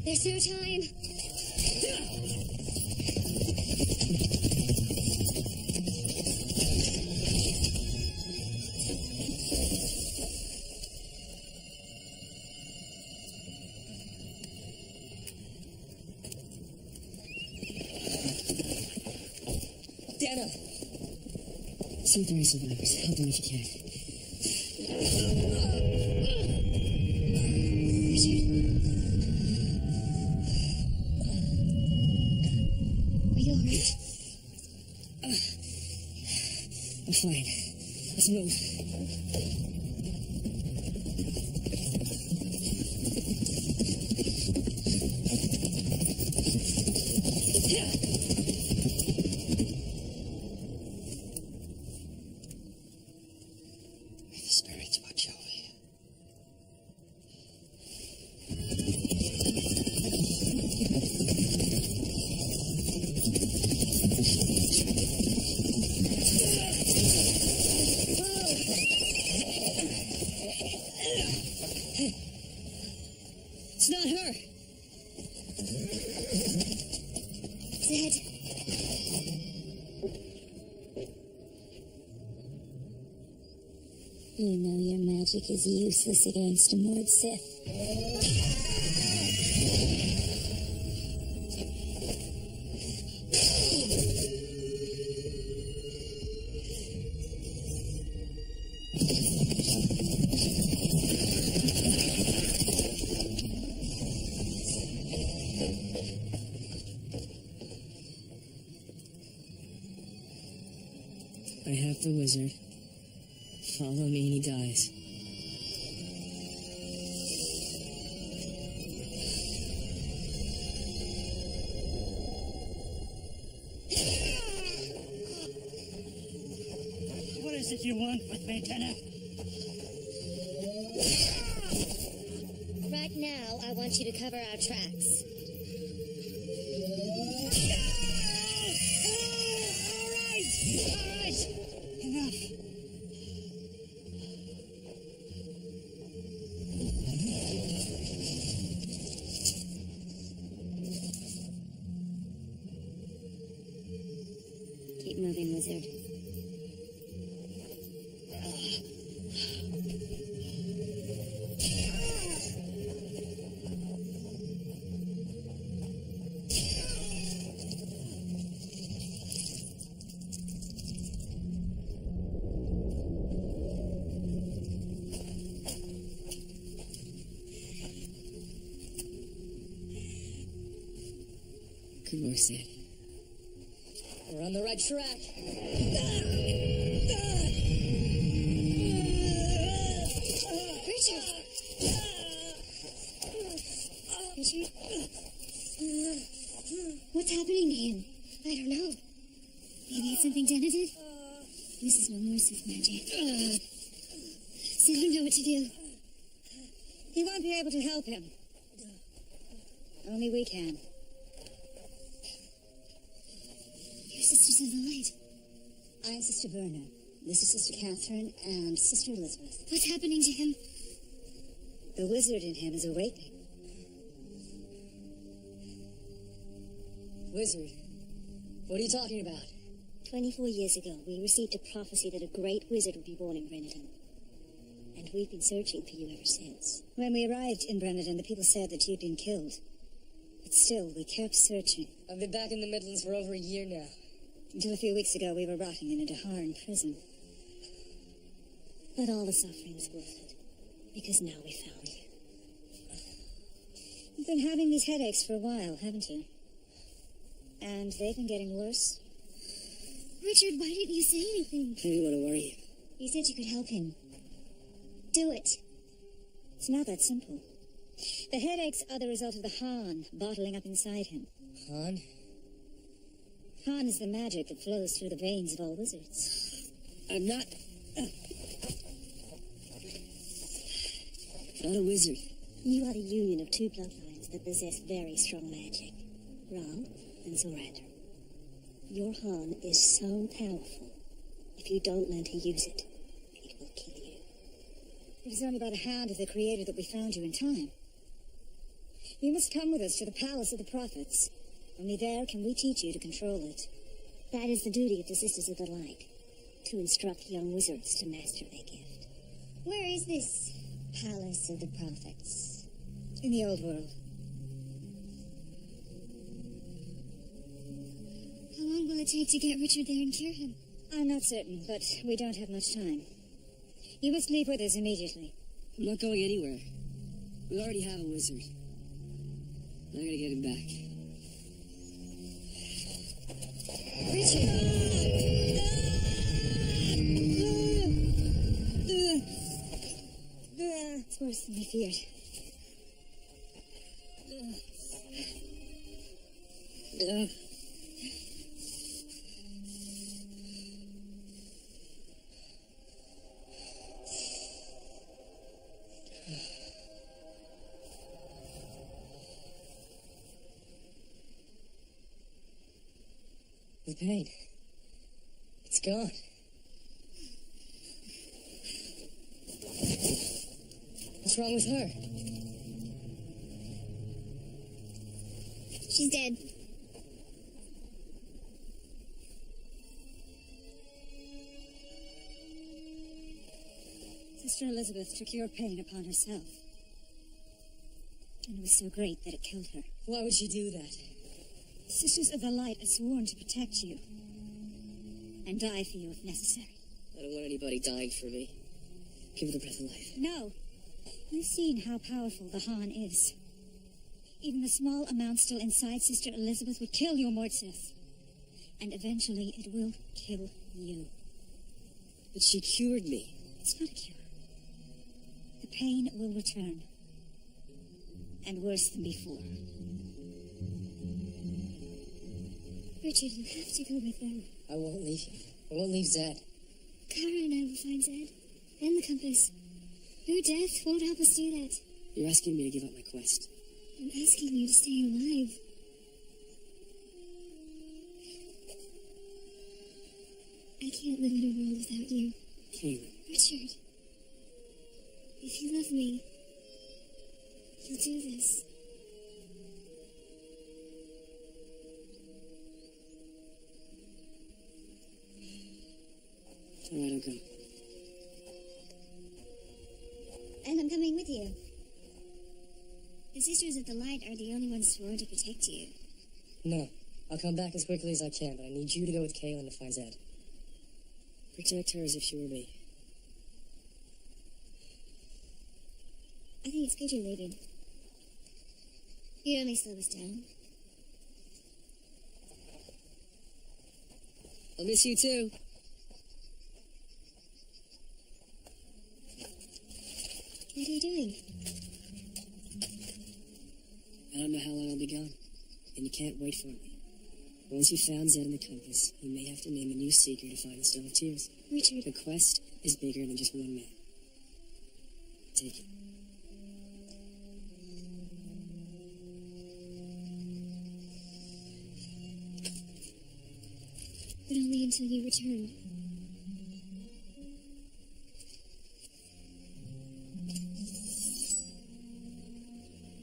There's no time. Dana! See if there are survivors. Help them if you can. Are you alright? I'm fine. Let's move. It's not her. Dead. You know your magic is useless against a Mord Sith. I have the wizard. Follow me and he dies. What is it you want with me, Dana? Right now, I want you to cover our tracks. All right. Enough. Keep moving, wizard. Good work, Sid. We're on the right track. Richard! Richard? What's happening to him? I don't know. Maybe it's something Dana did? This is no more Sith magic. Sid don't know what to do. He won't be able to help him. Only we can. Your sisters of the light. I'm Sister Verna. This is Sister Catherine and Sister Elizabeth. What's happening to him? The wizard in him is awakening. Wizard? What are you talking about? 24 years ago, we received a prophecy that a great wizard would be born in Brenniton. And we've been searching for you ever since. When we arrived in Brenniton, the people said that you'd been killed. But still, we kept searching. I've been back in the Midlands for over a year now. Until a few weeks ago, we were rotting in a Daharan prison. But all the suffering was worth it, because now we found you. You've been having these headaches for a while, haven't you? And they've been getting worse. Richard, why didn't you say anything? I didn't want to worry you. You said you could help him. Do it. It's not that simple. The headaches are the result of the Han bottling up inside him. Han? Han is the magic that flows through the veins of all wizards. I'm not a wizard. You are the union of two bloodlines that possess very strong magic. Ra and Zorander. Your Han is so powerful. If you don't learn to use it, it will kill you. It was only by the hand of the Creator that we found you in time. You must come with us to the Palace of the Prophets. Only there can we teach you to control it. That is the duty of the Sisters of the Light, to instruct young wizards to master their gift. Where is this? Palace of the Prophets. In the old world. How long will it take to get Richard there and cure him? I'm not certain, but we don't have much time. You must leave with us immediately. I'm not going anywhere. We already have a wizard. I gotta get him back. Richard! It's worse than we feared. The pain. It's gone. What's wrong with her? She's dead. Sister Elizabeth took your pain upon herself. And it was so great that it killed her. Why would she do that? Sisters of the Light are sworn to protect you. And die for you if necessary. I don't want anybody dying for me. Give her the breath of life. No. You've seen how powerful the Han is. Even the small amount still inside Sister Elizabeth would kill your Mortseth. And eventually it will kill you. But she cured me. It's not a cure. The pain will return. And worse than before. Richard, you have to go with them. I won't leave you. I won't leave Zed. Kara and I will find Zed. And the compass. Your death won't help us do that. You're asking me to give up my quest. I'm asking you to stay alive. I can't live in a world without you. Caitlin. Richard. If you love me, you'll do this. All right, I'll go. And I'm coming with you. The Sisters of the Light are the only ones sworn to protect you. No. I'll come back as quickly as I can, but I need you to go with Caitlin to find Zed. Protect her as if she were me. I think it's good you're leaving. You'd only slow us down. I'll miss you too. What are you doing? I don't know how long I'll be gone, and you can't wait for me. Once you've found Zed and the compass, you may have to name a new seeker to find the Stone of Tears. Richard. The quest is bigger than just one man. Take it. But only until you return.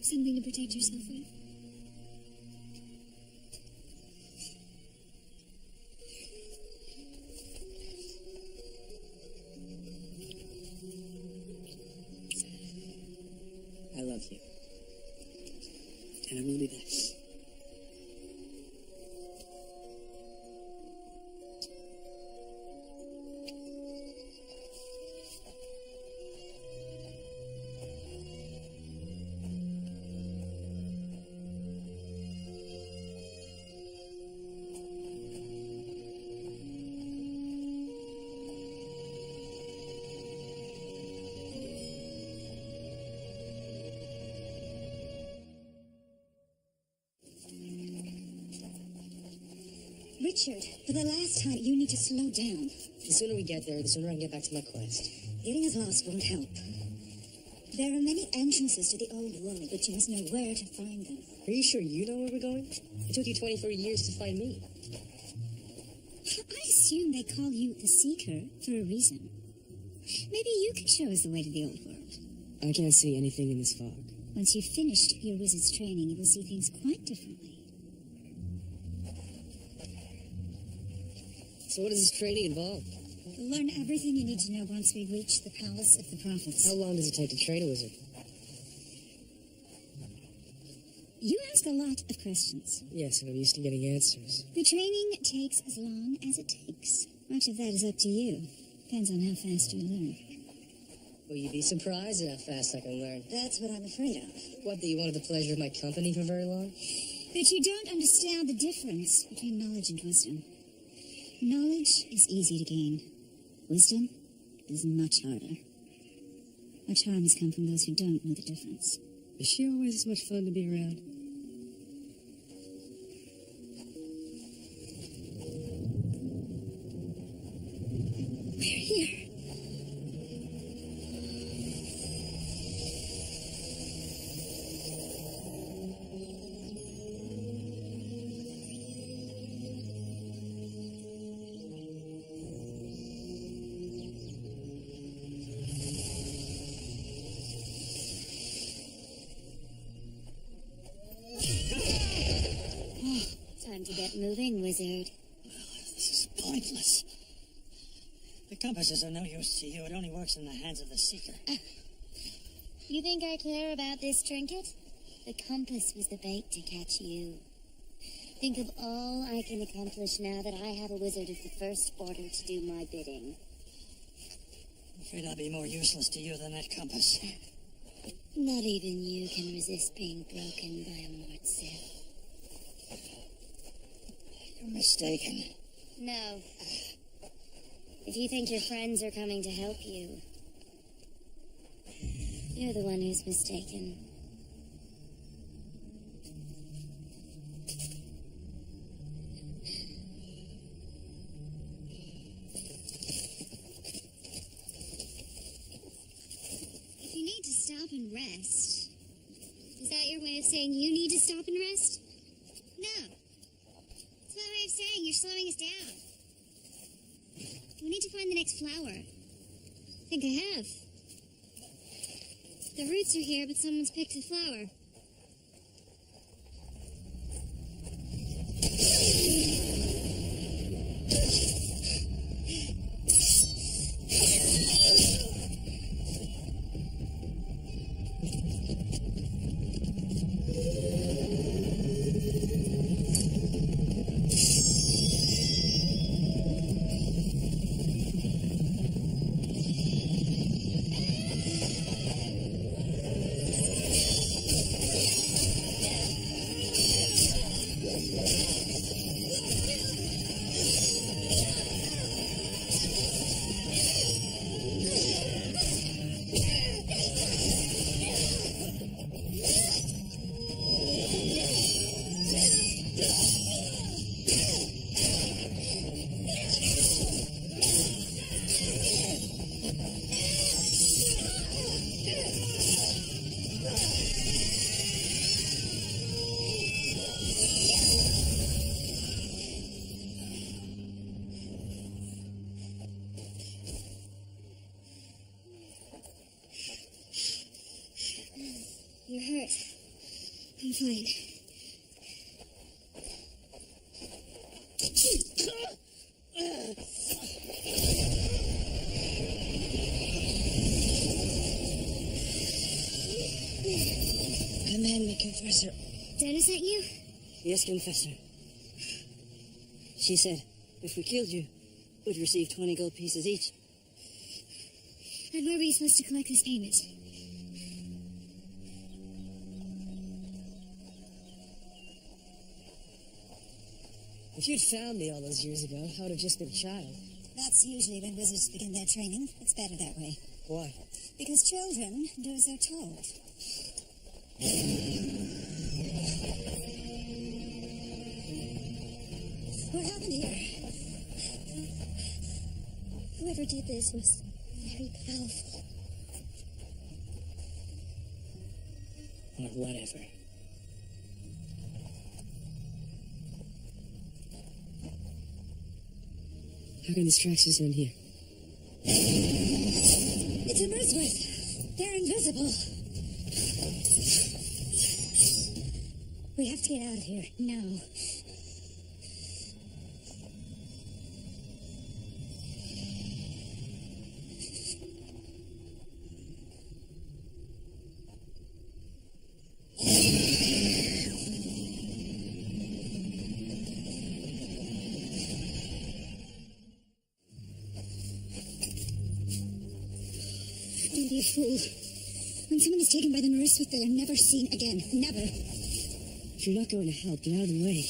Something to protect yourself with. I love you. And I will be back. Richard, for the last time, you need to slow down. The sooner we get there, the sooner I can get back to my quest. Getting us lost won't help. There are many entrances to the old world, but you must know where to find them. Are you sure you know where we're going? It took you 24 years to find me. I assume they call you the Seeker for a reason. Maybe you can show us the way to the old world. I can't see anything in this fog. Once you've finished your wizard's training, you will see things quite differently. So what does this training involve? You'll learn everything you need to know once we reach the Palace of the Prophets. How long does it take to train a wizard? You ask a lot of questions. Yes, and I'm used to getting answers. The training takes as long as it takes. Much of that is up to you. Depends on how fast you learn. Will you be surprised at how fast I can learn? That's what I'm afraid of. What, that you wanted the pleasure of my company for very long? But you don't understand the difference between knowledge and wisdom. Knowledge is easy to gain. Wisdom is much harder. Much harm has come from those who don't know the difference. Is she always as much fun to be around? We're here. Time to get moving, wizard. This is pointless. The compass is of no use to you. It only works in the hands of the seeker. You think I care about this trinket? The compass was the bait to catch you. Think of all I can accomplish now that I have a wizard of the First Order to do my bidding. I'm afraid I'll be more useless to you than that compass. Not even you can resist being broken by a Mort Sith. You're mistaken. No. If you think your friends are coming to help you, you're the one who's mistaken. If you need to stop and rest, is that your way of saying you need to stop and rest? No. It's my way of saying you're slowing us down. We need to find the next flower. I think I have. The roots are here, but someone's picked the flower. You're hurt. I'm fine. Command me, Confessor. Dana sent you? Yes, Confessor. She said, if we killed you, we'd receive 20 gold pieces each. And where were you supposed to collect this payment? If you'd found me all those years ago, I would have just been a child. That's usually when wizards begin their training. It's better that way. Why? Because children do as they're told. What happened here? Whoever did this was very powerful. Or whatever. How can these tracks just end here? It's a Mersworth. They're invisible. We have to get out of here, now. Don't be a fool. When someone is taken by the nurse, they are never seen again. Never. If you're not going to help, get out of the way.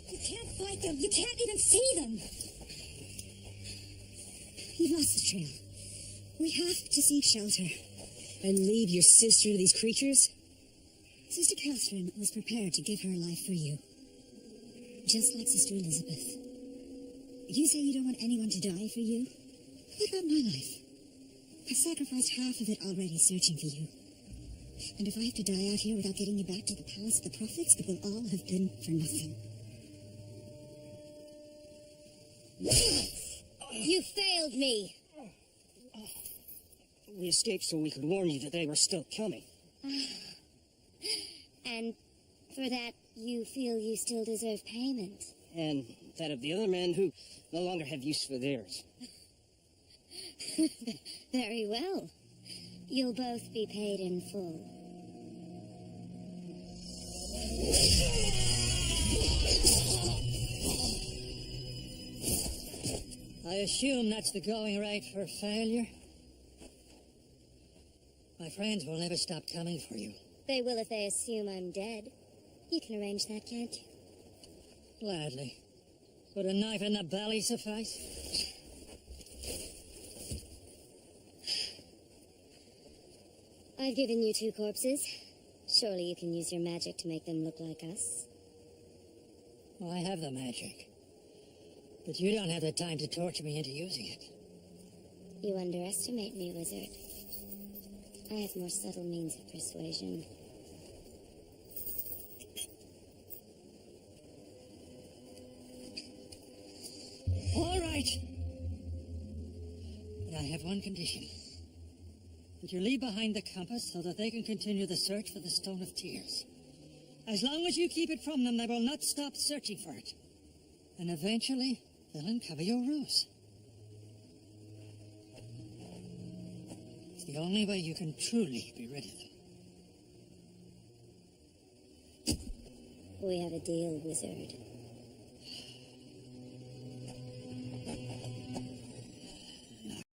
You can't fight them. You can't even see them. You've lost the trail. We have to seek shelter. And leave your sister to these creatures? Sister Catherine was prepared to give her life for you. Just like Sister Elizabeth. You say you don't want anyone to die for you? What about my life? I've sacrificed half of it already searching for you. And if I have to die out here without getting you back to the palace of the prophets, it will all have been for nothing. You failed me. We escaped so we could warn you that they were still coming. And for that, you feel you still deserve payment. And that of the other men who no longer have use for theirs. Very well. You'll both be paid in full. I assume that's the going rate for failure? My friends will never stop coming for you. They will if they assume I'm dead. You can arrange that, can't you? Gladly. Would a knife in the belly suffice? I've given you 2 corpses. Surely you can use your magic to make them look like us. Well, I have the magic. But you don't have the time to torture me into using it. You underestimate me, wizard. I have more subtle means of persuasion. All right. But I have one condition. That you leave behind the compass so that they can continue the search for the Stone of Tears. As long as you keep it from them, they will not stop searching for it. And eventually, they'll uncover your ruse. It's the only way you can truly be rid of them. We have a deal, wizard.